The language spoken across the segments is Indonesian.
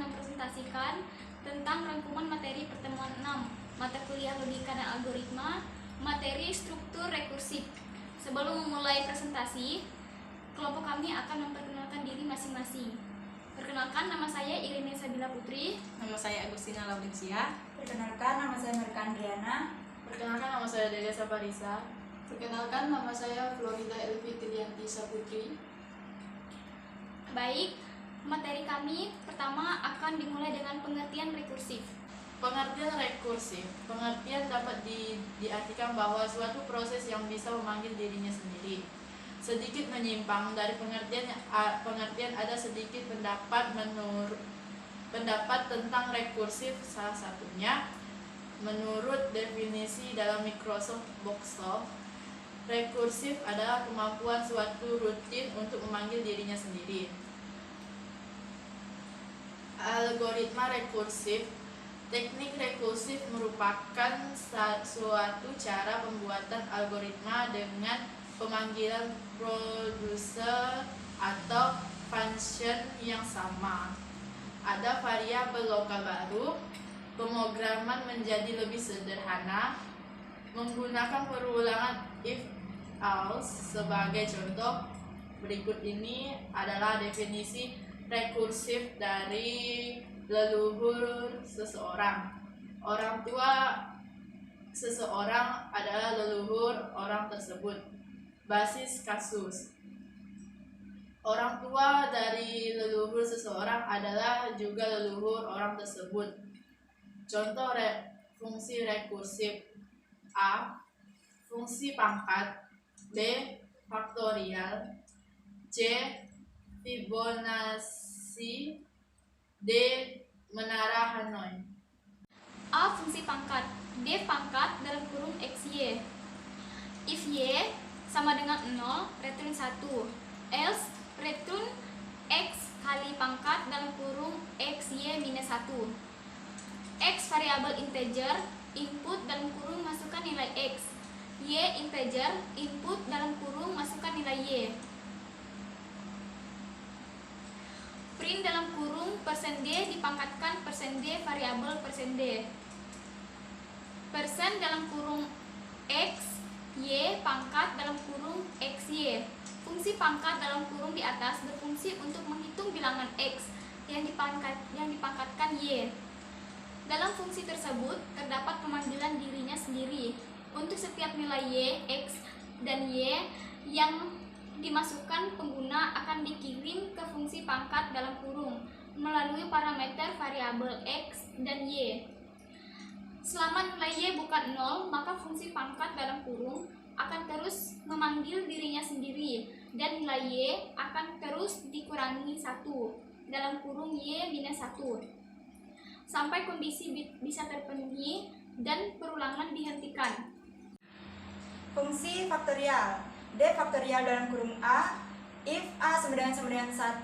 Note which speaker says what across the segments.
Speaker 1: mempresentasikan tentang rangkuman materi pertemuan 6 mata kuliah logika dan algoritma, materi struktur rekursif. Sebelum memulai presentasi, kelompok kami akan memperkenalkan diri masing-masing. Perkenalkan, nama saya Irene Sabila Putri.
Speaker 2: Nama saya Agustina Laurencia.
Speaker 3: Perkenalkan, nama saya Merka Andriana.
Speaker 2: Perkenalkan, nama saya Delia Saparisa.
Speaker 4: Perkenalkan, nama saya Florida Elvi Tilianti Saputri.
Speaker 1: Baik, materi kami pertama akan dimulai dengan pengertian rekursif.
Speaker 2: Pengertian rekursif. Pengertian dapat diartikan bahwa suatu proses yang bisa memanggil dirinya sendiri. Sedikit menyimpang dari pengertian ada sedikit pendapat tentang rekursif. Salah satunya, menurut definisi dalam Microsoft Boxsoft, rekursif adalah kemampuan suatu rutin untuk memanggil dirinya sendiri. Algoritma rekursif. Teknik rekursif merupakan suatu cara pembuatan algoritma dengan pemanggilan producer atau function yang sama. Ada variabel lokal baru, pemrograman menjadi lebih sederhana, menggunakan perulangan if-else sebagai contoh. Berikut ini adalah definisi rekursif dari leluhur seseorang. Orang tua seseorang adalah leluhur orang tersebut. Basis kasus. Orang tua dari leluhur seseorang adalah juga leluhur orang tersebut. Contoh fungsi rekursif: A. Fungsi pangkat. B. Faktorial. C. Fibonacci. D. Menara Hanoi.
Speaker 1: A. Fungsi pangkat. D. Pangkat dalam kurung XY. If Y sama dengan 0, return 1. Else, return X kali pangkat dalam kurung XY minus 1. X variabel integer, input dalam kurung masukkan nilai X. Y integer, input dalam kurung masukkan nilai Y. Print dalam kurung %D dipangkatkan %D variabel %D. Persen dalam kurung X, Y pangkat dalam kurung XY. Fungsi pangkat dalam kurung di atas berfungsi untuk menghitung bilangan X yang dipangkatkan Y. Dalam fungsi tersebut terdapat pemanggilan dirinya sendiri. Untuk setiap nilai Y, X, dan Y yang dimasukkan, pengguna akan dikirim ke fungsi pangkat dalam kurung melalui parameter variabel X dan Y. Selama nilai Y bukan 0, maka fungsi pangkat dalam kurung akan terus memanggil dirinya sendiri dan nilai Y akan terus dikurangi 1 dalam kurung Y minus 1 sampai kondisi bisa terpenuhi dan perulangan dihentikan.
Speaker 3: Fungsi faktorial. D faktorial dalam kurung A, if A sama dengan 1,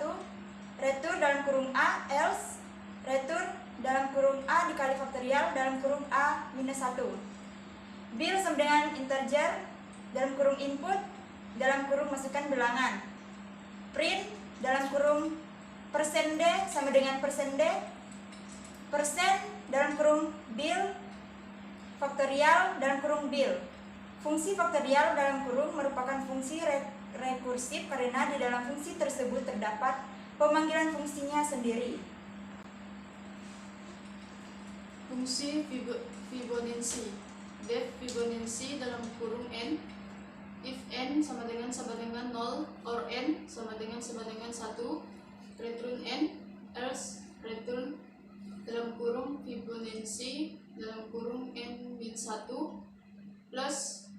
Speaker 3: return dalam kurung A, else, return dalam kurung A dikali faktorial dalam kurung A minus 1. Bill sama dengan integer dalam kurung input dalam kurung masukkan bilangan. Print dalam kurung %D sama dengan %D, persen dalam kurung bill, faktorial dalam kurung bill. Fungsi faktorial dalam kurung merupakan fungsi rekursif karena di dalam fungsi tersebut terdapat pemanggilan fungsinya sendiri.
Speaker 4: Fungsi Fibonacci. Def Fibonacci dalam kurung N. If N sama dengan 0 or N sama dengan 1, return N, else return dalam kurung Fibonacci dalam kurung N min 1 plus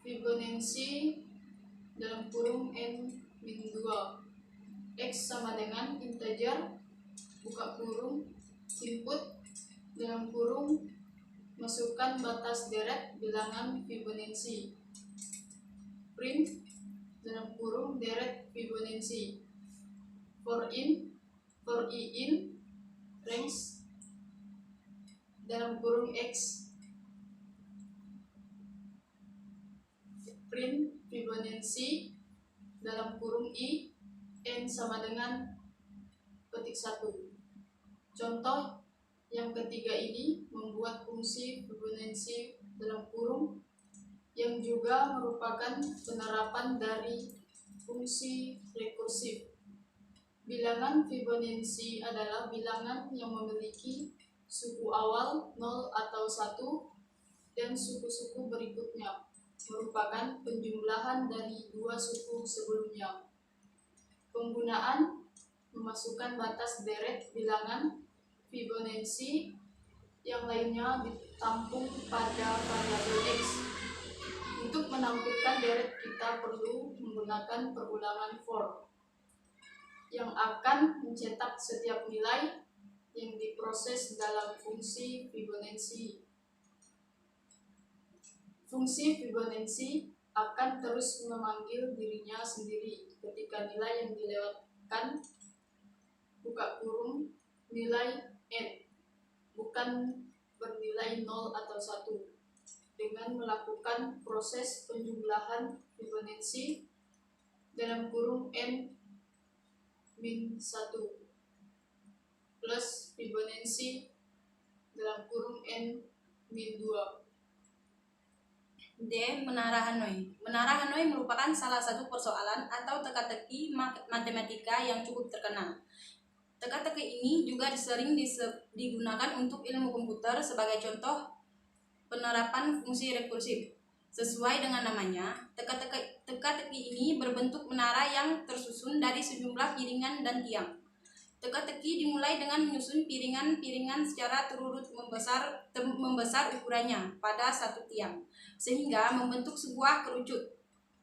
Speaker 4: Fibonacci dalam kurung N min 2. X sama dengan integer, buka kurung, input dalam kurung masukkan batas deret bilangan Fibonacci. Print dalam kurung deret Fibonacci. For i in range dalam kurung X. Print Fibonacci dalam kurung i, n sama dengan petik 1. Contoh yang ketiga ini membuat fungsi Fibonacci dalam kurung yang juga merupakan penerapan dari fungsi rekursif. Bilangan Fibonacci adalah bilangan yang memiliki suku awal 0 atau 1 dan suku-suku berikutnya merupakan penjumlahan dari dua suku sebelumnya. Penggunaan memasukkan batas deret bilangan Fibonacci yang lainnya ditampung pada variabel X. Untuk menampilkan deret kita perlu menggunakan perulangan for yang akan mencetak setiap nilai yang diproses dalam fungsi Fibonacci. Fungsi Fibonacci akan terus memanggil dirinya sendiri ketika nilai yang dilewatkan buka kurung nilai n bukan bernilai 0 atau 1 dengan melakukan proses penjumlahan Fibonacci dalam kurung n min 1 plus Fibonacci dalam kurung n min 2.
Speaker 5: D. Menara Hanoi. Menara Hanoi merupakan salah satu persoalan atau teka-teki matematika yang cukup terkenal. Teka-teki ini juga sering digunakan untuk ilmu komputer sebagai contoh penerapan fungsi rekursif. Sesuai dengan namanya, teka-teki ini berbentuk menara yang tersusun dari sejumlah piringan dan tiang. Teka-teki dimulai dengan menyusun piringan-piringan secara terurut membesar ukurannya pada satu tiang, sehingga membentuk sebuah kerucut.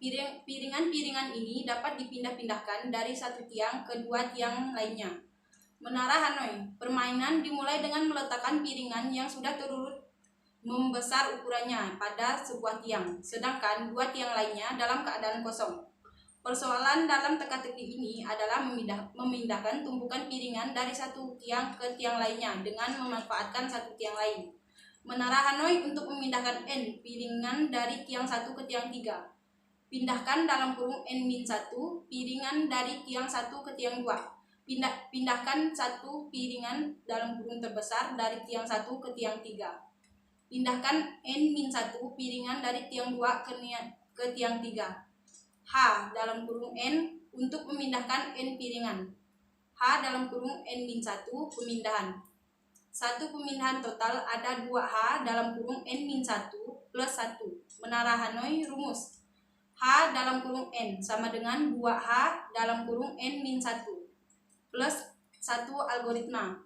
Speaker 5: Piringan-piringan ini dapat dipindah-pindahkan dari satu tiang ke dua tiang lainnya. Menara Hanoi, permainan dimulai dengan meletakkan piringan yang sudah terurut membesar ukurannya pada sebuah tiang, sedangkan dua tiang lainnya dalam keadaan kosong. Persoalan dalam teka-teki ini adalah memindahkan tumpukan piringan dari satu tiang ke tiang lainnya dengan memanfaatkan satu tiang lain. Menara Hanoi untuk memindahkan n piringan dari tiang 1 ke tiang 3. Pindahkan dalam kurung n-1 piringan dari tiang 1 ke tiang 2. Pindahkan satu piringan dalam kurung terbesar dari tiang 1 ke tiang 3. Pindahkan n-1 piringan dari tiang 2 ke tiang 3. H dalam kurung n untuk memindahkan n piringan. H dalam kurung n-1 pemindahan. Satu pemindahan total ada 2H dalam kurung n-1 plus 1. Menara Hanoi rumus. H dalam kurung n sama dengan 2H dalam kurung n-1 plus 1 algoritma.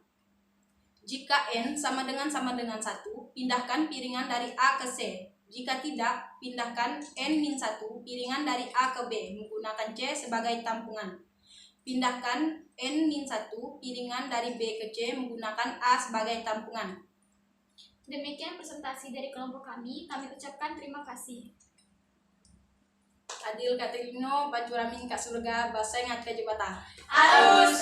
Speaker 5: Jika n sama dengan 1, pindahkan piringan dari A ke C. Jika tidak, pindahkan n-1 piringan dari A ke B menggunakan C sebagai tampungan. Pindahkan n-1 piringan dari B ke C menggunakan A sebagai tampungan.
Speaker 1: Demikian presentasi dari kelompok kami. Kami ucapkan terima kasih.
Speaker 5: Adil Katerino, Bajuramin Kak Surga, Bahasa Ingat Kajibata.
Speaker 3: Arus.